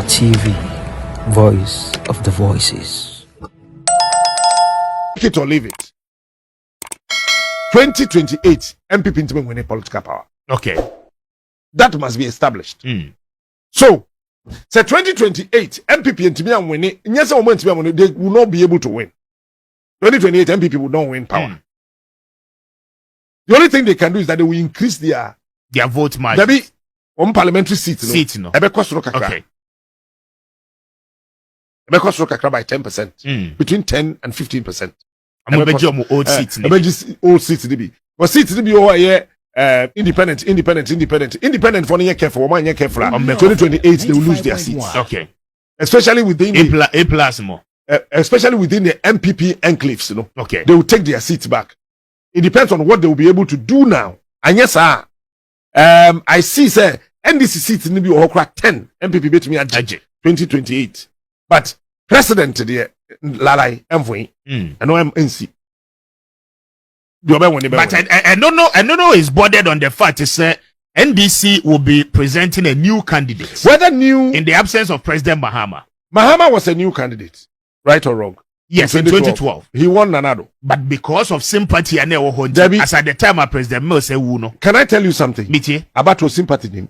TV, voice of the voices. Take it or leave it. 2028, NPP into winning political power. Okay. That must be established. So, say 2028, NPP into me and winning. Yes, they will not be able to win. 2028, NPP will not win power. The only thing they can do is that they will increase their vote margin. There be one parliamentary seat. No. Okay. By 10%. Between 10 and 15%. I'm going to old seats. Old seats to be. But seats to be over here. Independent for the year careful. 2028 they will lose their seats. Okay. Especially within A plus more. Especially within the NPP enclaves, Okay. They will take their seats back. It depends on what they will be able to do now. And yes, sir. I see, sir, NDC seats in the Okra 10 NPP bet me at 2028. But president there, Lalai Mvoy, and no MNC. But I don't know is bothered on the fact that NDC will be presenting a new candidate. Whether new in the absence of President Mahama. Mahama was a new candidate, right or wrong? Yes, in 2012. He won Nanado. But because of sympathy and as at the time of President Mills said, can I tell you something? About your sympathy name?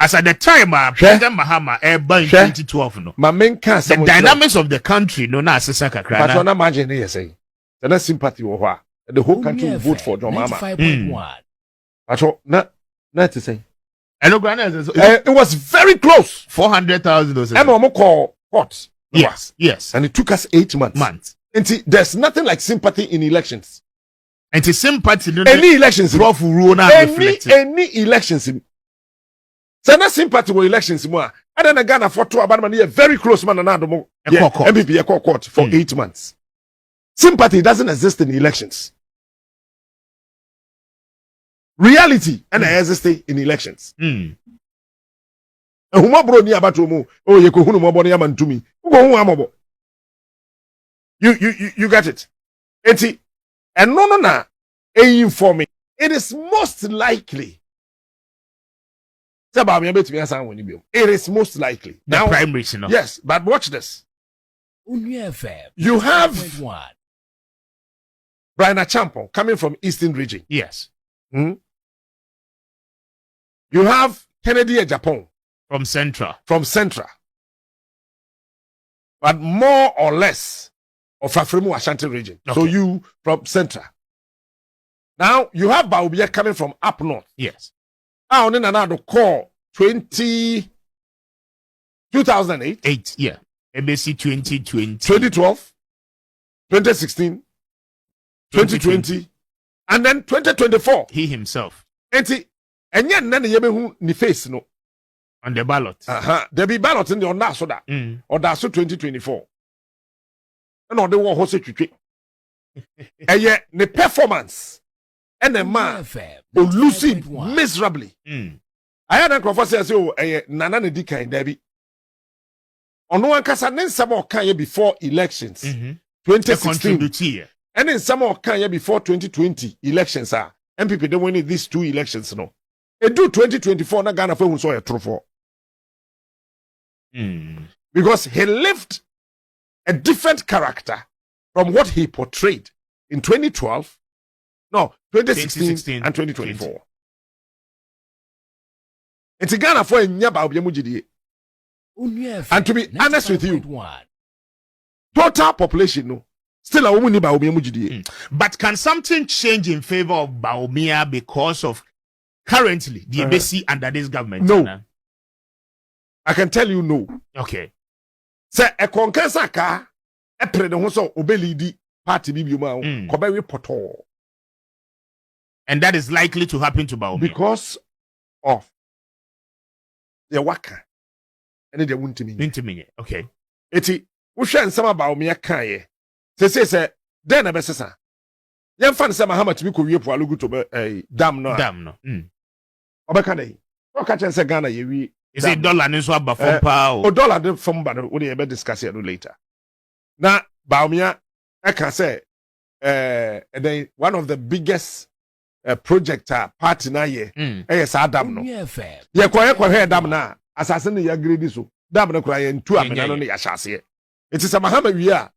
As at the time of President Mahama in 2012, the dynamics of the country, no, na asesaka but you not imagine here saying, there's sympathy over the whole country will vote for John Mahama. But not to say. It was very close. 400,000. Emma call what? Yes. And it took us 8 months. And see, there's nothing like sympathy in elections. And the sympathy, any elections, any elections. So na sympathy with elections more. And then Ghana for 2 about man very close man and MPP court for 8 months. Sympathy doesn't exist in elections. Reality and exist in elections. You got it. And no informing. It is most likely. It is most likely. The primary, Yes, but watch this. You have Bryan Acheampong coming from Eastern region. Yes. You have Kennedy Acheampong from Central. But more or less of Afrimu Ashanti region. Okay. So you from Central. Now you have Baobia coming from up north. Yes. Now, another call 2008. Yeah. MBC 2020. 2012. 2016. 2020. And then 2024. He himself. And yet, none of you ni face no. On the ballot. There be ballot in the on that so that. Or that's 2024. And on the one who say and yet, the performance. And the man will lose it miserably. I had a conversation say, Nana Nedika in Debbie. On one case, and then some more can before elections, 2016. And then some more can before 2020 elections are. NPP don't win these 2 elections, no. They do 2024, na Ghana for who saw a true for. Because he lived a different character from what he portrayed in 2012. No, 2016 and 2024. It's a Ghana for a nyaba obiamujidi. And to be honest with you, total population no still a woman ba obiamujidi. But can something change in favor of Baumia because of currently the embassy under this government? No. I can tell you no. Okay. Say a conkensa ka e pre de ho so obelidi party bibiuma ko be report. And that is likely to happen to Baumia. Because of the worker. And they won't mean. Okay. Eti, we share some about Baumia Kaye. Say, then a bessa. Yan fan sama how much we could reap while to a dam no. Obakane. Okachen say Ghana ye. Is it dollar and so about from power? Or dollar from Bano, we ever discuss it later. Now, Baumia, I can say, and then one of the biggest project party na ye sa dam no ye kwa dam na asase ne ya grade so dam no kura ye ntu amena no ne ya hyase it is a mahama wi a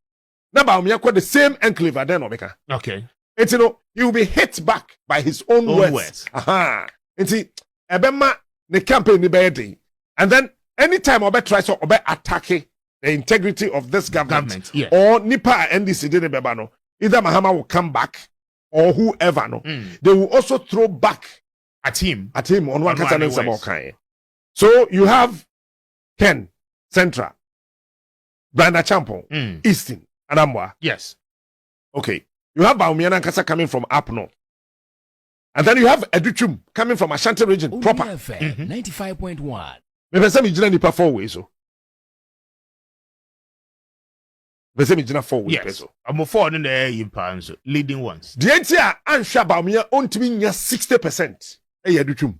na ba me the same enclave then obeka okay it he will be hit back by his own words aha it ebema the campaign ni be and then anytime obe try so obe attack the integrity of this government yes. or nipa NDC de beba no either Mahama will come back or whoever no they will also throw back at him on one kind. So you have Ken Central, Bryan Acheampong, Eastern, Anambra. Yes. Okay. You have Bawumia Nankasa coming from up north. And then you have Educhum coming from Ashanti region proper. 95.1. Maybe some is nipa 4 ways so. Maybe some is 4 ways yes. I'm 4 in the air leading ones. The entire Ansha Bawumia only 60%. Hey Educhum.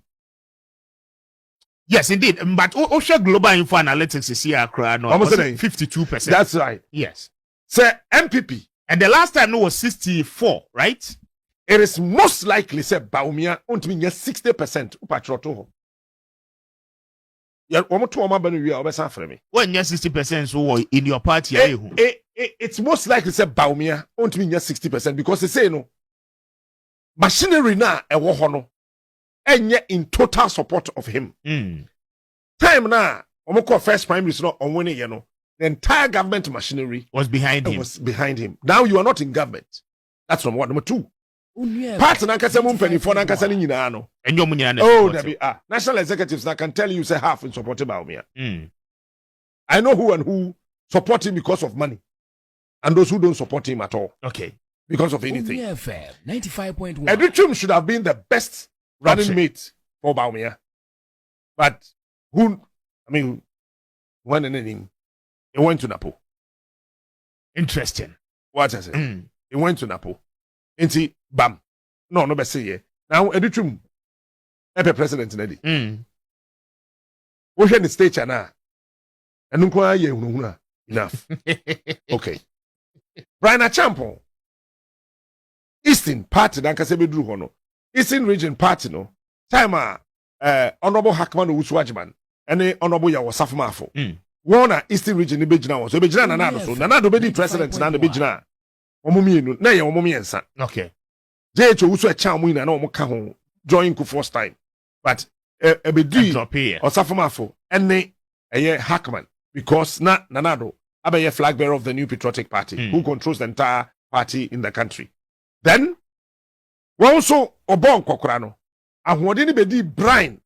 Yes, indeed. But Osha Global Info Analytics is here, almost 52%. That's right. Yes. Say MPP. And the last time it was 64, right? It is most likely say Bawumia only 60% upatroto. Yeah, one more 2 banu we obesan for me. When you 60% so in your party, it's most likely say Bawumia only 60% because they say no machinery na e wo ho no enye in total support of him. Time na omoko first prime minister no on winning no the entire government machinery was behind him. Now you are not in government. That's number 1. Number 2. Part na nkasa mu mpanifo na nkasa ni nyina no. Enyo mu nyina. Oh, national executives that can tell you say half in support Bawumia. I know who and who support him because of money, and those who don't support him at all. Okay. Because of anything. 95.1. Educhum should have been the best running mate for Bawumia. But when he went to Napo. Interesting. What I say? He went to Napo. Inti bam. No be say ye. Now Educhum epe president nadi. Wo hwe the stage na. Enu kwa ye hunhuna. Enough. Okay. Bryan Acheampong. Eastern party dan kase beduru ho no. Eastern region party no. Time honorable Hackman Owusu-Agyemang and honorable Yawo Safumafo. One Eastern region ni bejina won. So bejina na so. Na do be di president na bejina. Omomienu na ye omomiensa. Okay. JH Owusu-Agyemang na omo ka ho join ku first time. But ebedi Osafumafo and Hackman because nanado abaye flag bearer of the new patriotic party who controls the entire party in the country. Then we also obon kokora no ahode ni bedi Bryan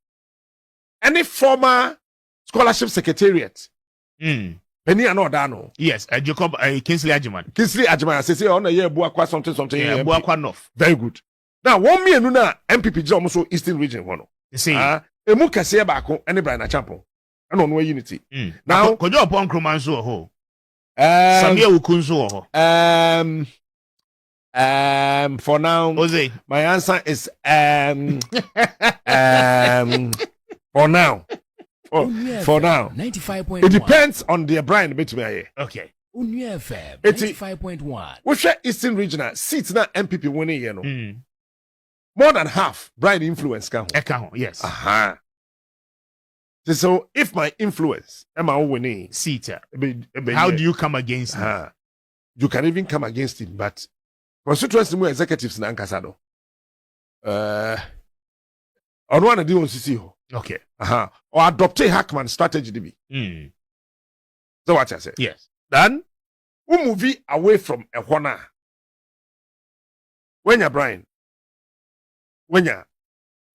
any former scholarship secretariat Penny and Odano. Yes, Jacob Kingsley Agyemang. Kingsley Agyemang says on a year Buakwa something. Yeah, Buakwa North. Very good. Now 1 million na MPP is also Eastern region one. You see, emu kase baako any Bryan Acheampong. And on unity. Now kojo upon Kromanso ho. Samia Ukunso ho. For now, Jose, my answer is for now. For now, 95.1. it depends on the Bryan bit me. Okay. Unia FM 95.1. We share Eastern regional seats na MPP winning you know. More than half Bryan influence can. Yes. Aha. So if my influence am I winning seat, how do you come against him? You can even come against him, but constituency mu executives na ankasado. On one of the CC ho. Okay. Or adopt a Hackman strategy to be. So what I say? Yes. Then we move away from a corner. When you're Bryan, when you're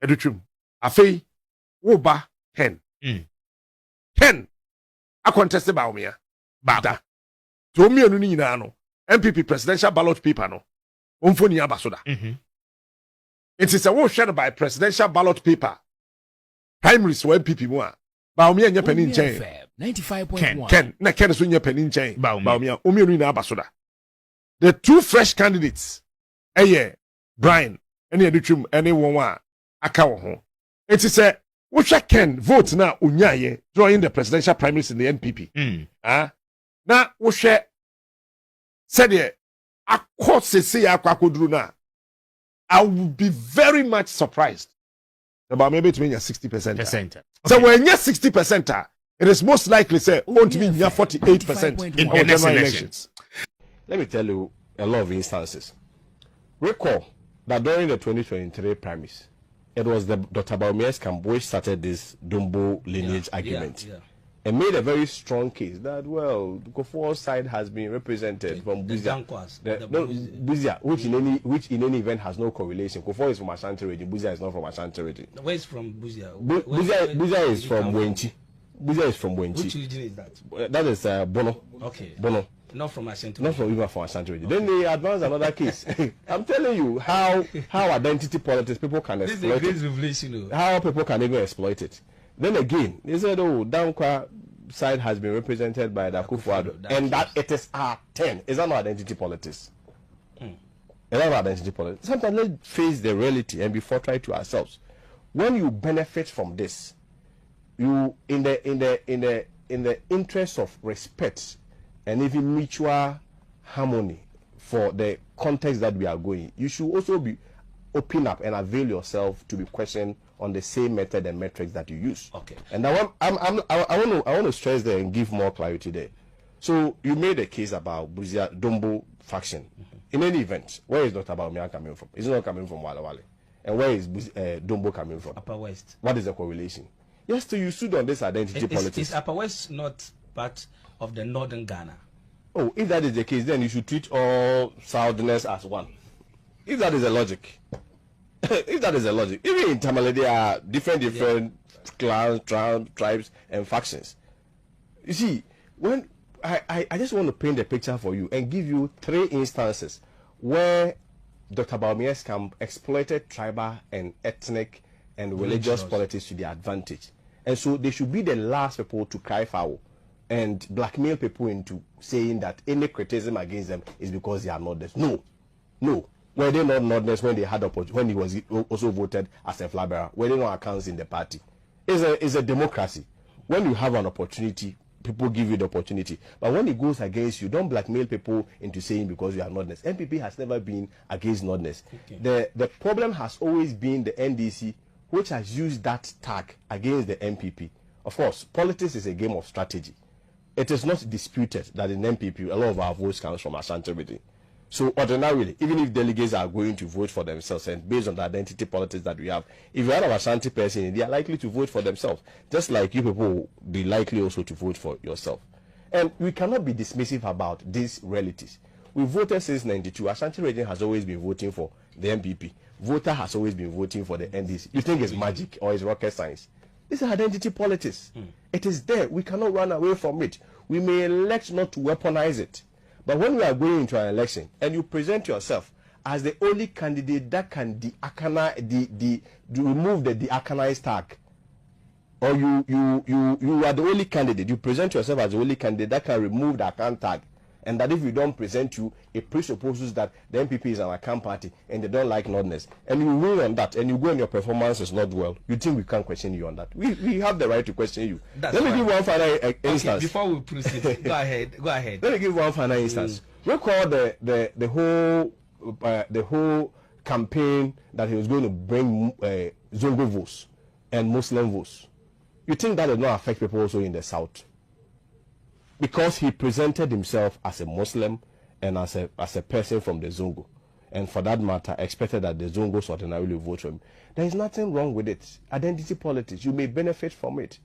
Educhum, Afei, Woba, Ken. Ken, a contested Bawumia. Bada. To me, no MPP presidential ballot paper no. Umfoni abasoda. It is a war shared by presidential ballot paper. Primaries for MPP more. Bawumia nye penny chain. 95.1. Ken so nye penny chain. Bawumia omienu na abasoda. The 2 fresh candidates, Bryan, any Educhum, any one aka wo ho. It is a which Ken vote na unyaye during the presidential primaries in the NPP. Na wo hwe said ye akọ sese ya akwaduru na I would be very much surprised about maybe to mean 60%. So Okay. when you're 60%, it is most likely say going to be 48% In of the next general election. elections. Let me tell you a lot of instances. Recall that during the 2023 primaries, it was the Dr. Bryan Acheampong which started this Dumbo lineage argument and made a very strong case that, well, the Kofo's side has been represented from Buzia. Buzia, which in any event has no correlation. Kofo is from Ashanti region, Buzia is not from Ashanti region. Where is from Buzia? Buzia is from Wenchi. Buzia is from Wenchi. Which region is that? That is Bono. Okay. Bono. Not from Ashanti. Not from even from Ashanti region. Then they advance another case. I'm telling you how identity politics people can This is a exploit great it. revelation. How people can even exploit it. Then again, they said, oh, Dankwa side has been represented by the Akufo-Addo, and that it is our turn. Is that not identity politics? Is that not identity politics? Sometimes let's face the reality and be forthright to ourselves. When you benefit from this, you in the interest of respect and even mutual harmony for the context that we are going, you should also be open up and avail yourself to be questioned on the same method and metrics that you use. Okay. And I want to stress there and give more clarity there. So you made a case about Buzia Dombo faction. In any event, where is Dr. Baumia coming from? Is it not coming from Wale Wale? And where is Dombo coming from? Upper West. What is the correlation? Yes, so you stood on this identity politics. Is Upper West not part of the northern Ghana? Oh, if that is the case, then you should treat all Southerners as one. If that is a logic. If that is a logic. Even in Tamale, there are different clans, tribes, and factions. You see, when I just want to paint a picture for you and give you 3 instances where Dr. Bryan Acheampong exploited tribal and ethnic and religious politics to their advantage. And so they should be the last people to cry foul and blackmail people into saying that any criticism against them is because they are Northerners. No. Were they not Northerners when they had when he was also voted as a flag bearer? Were they not accounts in the party? It's a democracy. When you have an opportunity, people give you the opportunity. But when it goes against you, don't blackmail people into saying because you are Northerners. NPP has never been against Northerners. Okay. The problem has always been the NDC, which has used that tag against the NPP. Of course, politics is a game of strategy. It is not disputed that in NPP, a lot of our votes comes from Ashanti region. So ordinarily, even if delegates are going to vote for themselves and based on the identity politics that we have, if you have an Ashanti person, they are likely to vote for themselves, just like you people will be likely also to vote for yourself. And we cannot be dismissive about these realities. We voted since 92. Ashanti region has always been voting for the NPP. Voter has always been voting for the NDC. You think it's magic or it's rocket science? This is identity politics. It is there. We cannot run away from it. We may elect not to weaponize it. But when we are going into an election and you present yourself as the only candidate that can remove the deaconized tag, or you are the only candidate, you present yourself as the only candidate that can remove the account tag, and that if we don't present you, it presupposes that the NPP is an account party and they don't like Northerners, and you win on that, and you go and your performance is not well, you think we can't question you on that? We have the right to question you. Let me give one final instance. Okay, before we proceed, go ahead. Let me give one final instance. Recall the whole campaign that he was going to bring Zongo votes and Muslim votes. You think that did not affect people also in the South? Because he presented himself as a Muslim and as a person from the Zongo, and for that matter expected that the Zongos ordinarily vote for him. There is nothing wrong with it. Identity politics, you may benefit from it.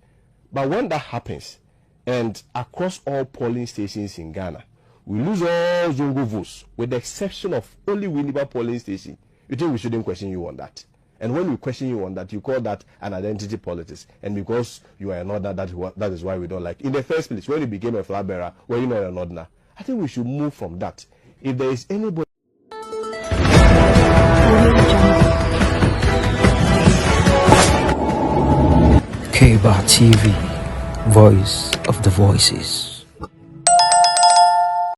But when that happens, and across all polling stations in Ghana, we lose all Zongo votes, with the exception of only Winneba polling station, you think we shouldn't question you on that? And when we question you on that, you call that an identity politics. And because you are a Northerner, that is why we don't like. In the first place, when you became a flag bearer, were you not a Northerner? I think we should move from that. If there is anybody... K-Bar TV, voice of the voices.